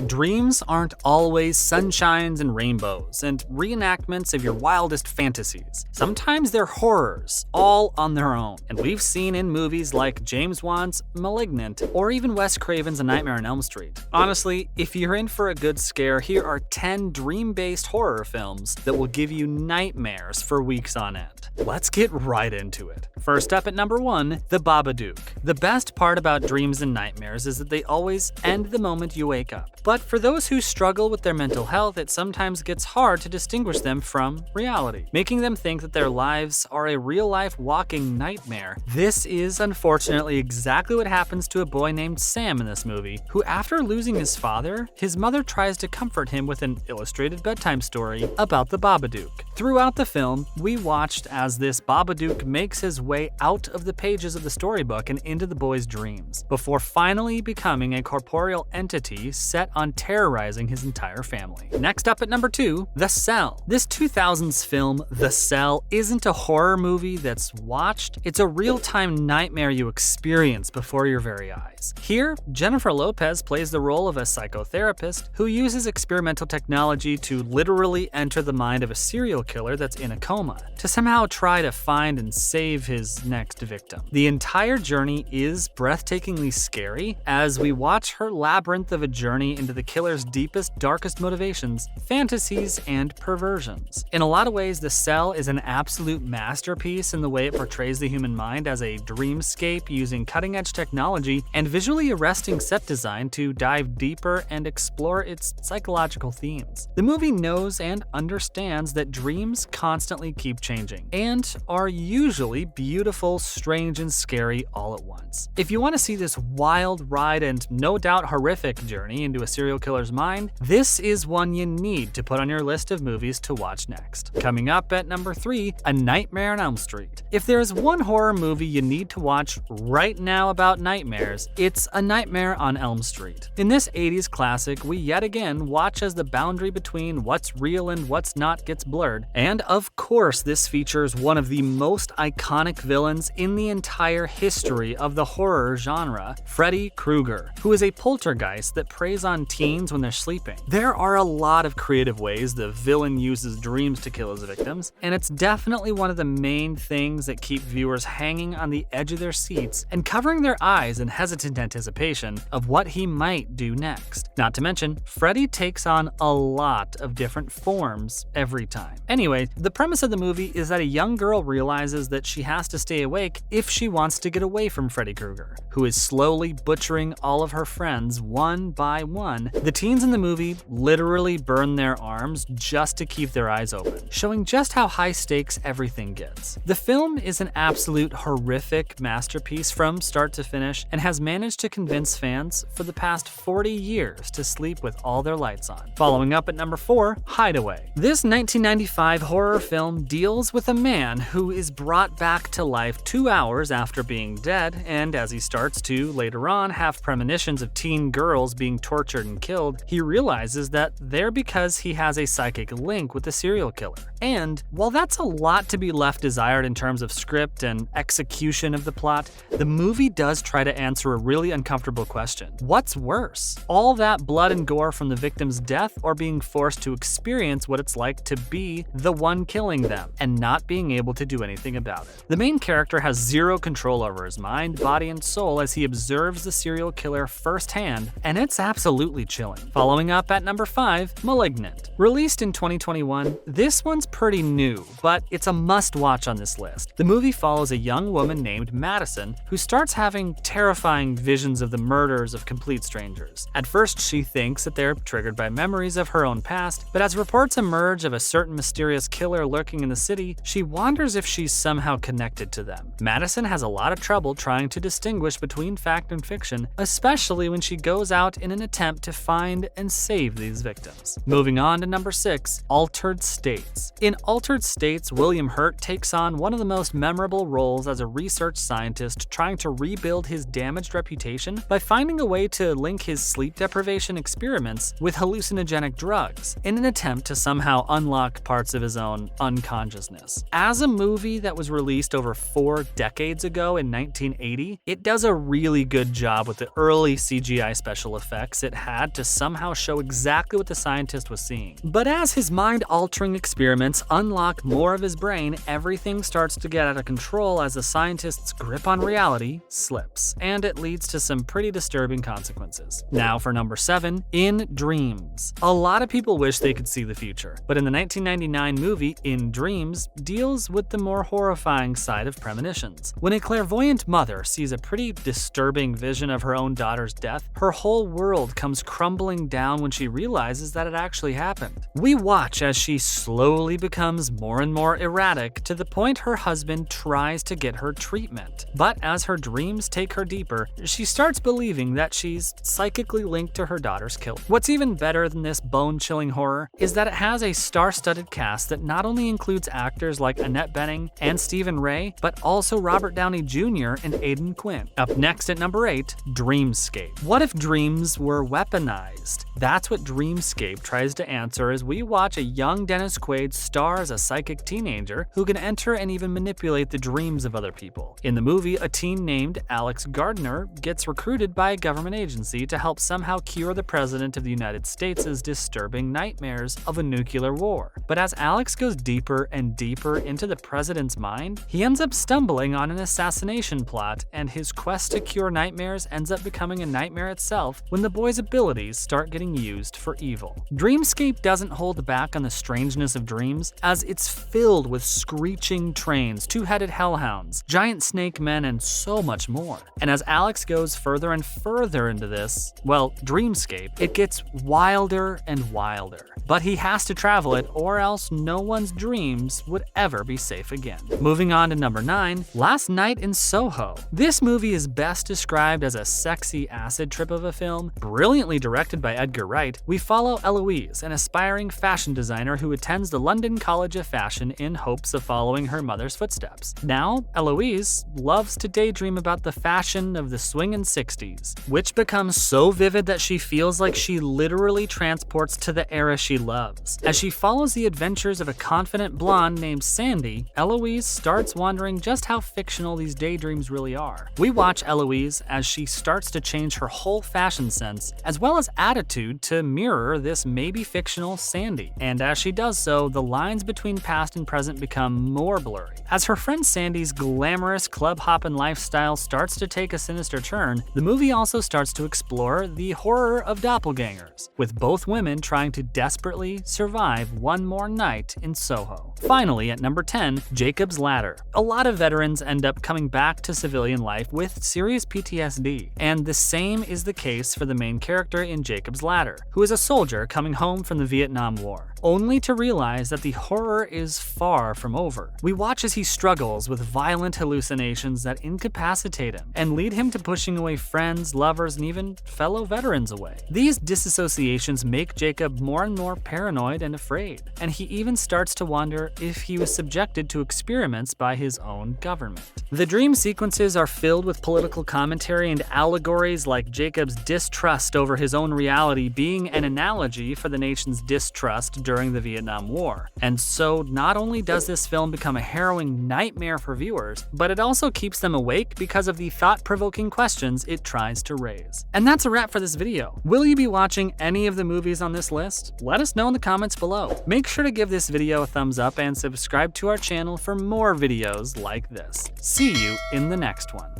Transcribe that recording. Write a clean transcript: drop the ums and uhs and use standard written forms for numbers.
Dreams aren't always sunshines and rainbows and reenactments of your wildest fantasies. Sometimes they're horrors, all on their own, and we've seen in movies like James Wan's Malignant or even Wes Craven's A Nightmare on Elm Street. Honestly, if you're in for a good scare, here are 10 dream-based horror films that will give you nightmares for weeks on end. Let's get right into it. First up at number 1, The Babadook. The best part about dreams and nightmares is that they always end the moment you wake up. But for those who struggle with their mental health, it sometimes gets hard to distinguish them from reality, making them think that their lives are a real-life walking nightmare. This is unfortunately exactly what happens to a boy named Sam in this movie, who after losing his father, his mother tries to comfort him with an illustrated bedtime story about the Babadook. Throughout the film, we watched as this Babadook makes his way out of the pages of the storybook and into the boy's dreams, before finally becoming a corporeal entity set on terrorizing his entire family. Next up at number 2, The Cell. This 2000s film, The Cell, isn't a horror movie that's watched, it's a real-time nightmare you experience before your very eyes. Here, Jennifer Lopez plays the role of a psychotherapist who uses experimental technology to literally enter the mind of a serial killer that's in a coma, to somehow try to find and save his next victim. The entire journey is breathtakingly scary as we watch her labyrinth of a journey into the killer's deepest, darkest motivations, fantasies, and perversions. In a lot of ways, The Cell is an absolute masterpiece in the way it portrays the human mind as a dreamscape using cutting-edge technology and visually arresting set design to dive deeper and explore its psychological themes. The movie knows and understands that dreams constantly keep changing and are usually beautiful, strange, and scary all at once. If you want to see this wild ride and no doubt horrific journey into a serial killer's mind, this is one you need to put on your list of movies to watch next. Coming up at number 3, A Nightmare on Elm Street. If there is one horror movie you need to watch right now about nightmares, it's A Nightmare on Elm Street. In this 80s classic, we yet again watch as the boundary between what's real and what's not gets blurred. And of course, this features one of the most iconic villains in the entire history of the horror genre, Freddy Krueger, who is a poltergeist that preys on teens when they're sleeping. There are a lot of creative ways the villain uses dreams to kill his victims, and it's definitely one of the main things that keep viewers hanging on the edge of their seats and covering their eyes in hesitant anticipation of what he might do next. Not to mention, Freddy takes on a lot of different forms every time. Anyway, the premise of the movie is that a young girl realizes that she has to stay awake if she wants to get away from Freddy Krueger, who is slowly butchering all of her friends one by one. The teens in the movie literally burn their arms just to keep their eyes open, showing just how high stakes everything gets. The film is an absolute horrific masterpiece from start to finish and has managed to convince fans for the past 40 years to sleep with all their lights on. Following up at number 4, Hideaway. This 1995 horror film deals with a man who is brought back to life 2 hours after being dead, and as he starts to, later on, have premonitions of teen girls being tortured and killed, he realizes that they're because he has a psychic link with the serial killer. And while that's a lot to be left desired in terms of script and execution of the plot, the movie does try to answer a really uncomfortable question. What's worse? All that blood and gore from the victim's death, or being forced to experience what it's like to be the one killing them and not being able to do anything about it? The main character has zero control over his mind, body, and soul as he observes the serial killer firsthand, and it's absolutely chilling. Following up at number 5, Malignant. Released in 2021, this one's pretty new, but it's a must-watch on this list. The movie follows a young woman named Madison who starts having terrifying visions of the murders of complete strangers. At first, she thinks that they're triggered by memories of her own past, but as reports emerge of a certain mysterious killer lurking in the city, she wonders if she's somehow connected to them. Madison has a lot of trouble trying to distinguish between fact and fiction, especially when she goes out in an attempt to find and save these victims. Moving on to number 6, Altered States. In Altered States, William Hurt takes on one of the most memorable roles as a research scientist trying to rebuild his damaged reputation by finding a way to link his sleep deprivation experiments with hallucinogenic drugs in an attempt to somehow unlock parts of his own unconsciousness. As a movie that was released over 4 decades ago in 1980, it does a really good job with the early CGI special effects it had to somehow show exactly what the scientist was seeing. But as his mind-altering experiments unlock more of his brain, everything starts to get out of control as the scientist's grip on reality slips, and it leads to some pretty disturbing consequences. Now for number 7, In Dreams. A lot of people wish they could see the future, but in the 1999 movie In Dreams deals with the more horrifying side of premonitions. When a clairvoyant mother sees a pretty disturbing vision of her own daughter's death, her whole world comes crumbling down when she realizes that it actually happened. We watch as she slowly becomes more and more erratic to the point her husband tries to get her treatment. But as her dreams take her deeper, she starts believing that she's psychically linked to her daughter's killer. What's even better than this bone-chilling horror is that it has a star-studded cast that not only includes actors like Annette Bening and Stephen Ray, but also Robert Downey Jr. and Aidan Quinn. Up next at number 8, Dreamscape. What if dreams were weaponized? That's what Dreamscape tries to answer as we watch a young Dennis Quaid star as a psychic teenager who can enter and even manipulate the dreams of other people. In the movie, a teen named Alex Gardner gets recruited by a government agency to help somehow cure the president of the United States' disturbing nightmares of a nuclear war. But as Alex goes deeper and deeper into the president's mind, he ends up stumbling on an assassination plot, and his quest to cure nightmares ends up becoming a nightmare itself when the boy's abilities start getting used for evil. Dreamscape doesn't hold back on the strangeness of dreams, as it's filled with screeching trains, two-headed hellhounds, giant snake men, and so much more. And as Alex goes further and further into this, well, Dreamscape, it gets wilder and wilder. But he has to travel it, or else no one's dreams would ever be safe again. Moving on to number 9, Last Night in Soho. This movie is best described as a sexy acid trip of a film. Brilliantly directed by Edgar Wright, we follow Eloise, an aspiring fashion designer who attends the London College of Fashion in hopes of following her mother's footsteps. Now, Eloise loves to daydream about the fashion of the Swinging Sixties, which becomes so vivid that she feels like she literally transports to the era she loves. As she follows the adventures of a confident blonde named Sandy, Eloise starts wondering just how fictional these daydreams really are. We watch Eloise as she starts to change her whole fashion sense, as well as attitude, to mirror this maybe fictional Sandy. And as she does so, the lines between past and present become more blurry. As her friend Sandy's glamorous club-hopping lifestyle starts to take a sinister turn, the movie also starts to explore the horror of doppelgangers, with both women trying to desperately survive one more night in Soho. Finally, at number 10, Jacob's Ladder. A lot of veterans end up coming back to civilian life with serious PTSD, and the same is the case for the main character in Jacob's Ladder, who is a soldier coming home from the Vietnam War, only to realize that the horror is far from over. We watch as he struggles with violent hallucinations that incapacitate him and lead him to pushing away friends, lovers, and even fellow veterans away. These disassociations make Jacob more and more paranoid and afraid, and he even starts to wonder if he was subjected to experiments by his own government. The dream sequences are filled with political commentary and allegories like Jacob's distrust over his own reality being an analogy for the nation's distrust during the Vietnam War. And so not only does this film become a harrowing nightmare for viewers, but it also keeps them awake because of the thought-provoking questions it tries to raise. And that's a wrap for this video. Will you be watching any of the movies on this list? Let us know in the comments below. Make sure to give this video a thumbs up and subscribe to our channel for more videos like this. See you in the next one.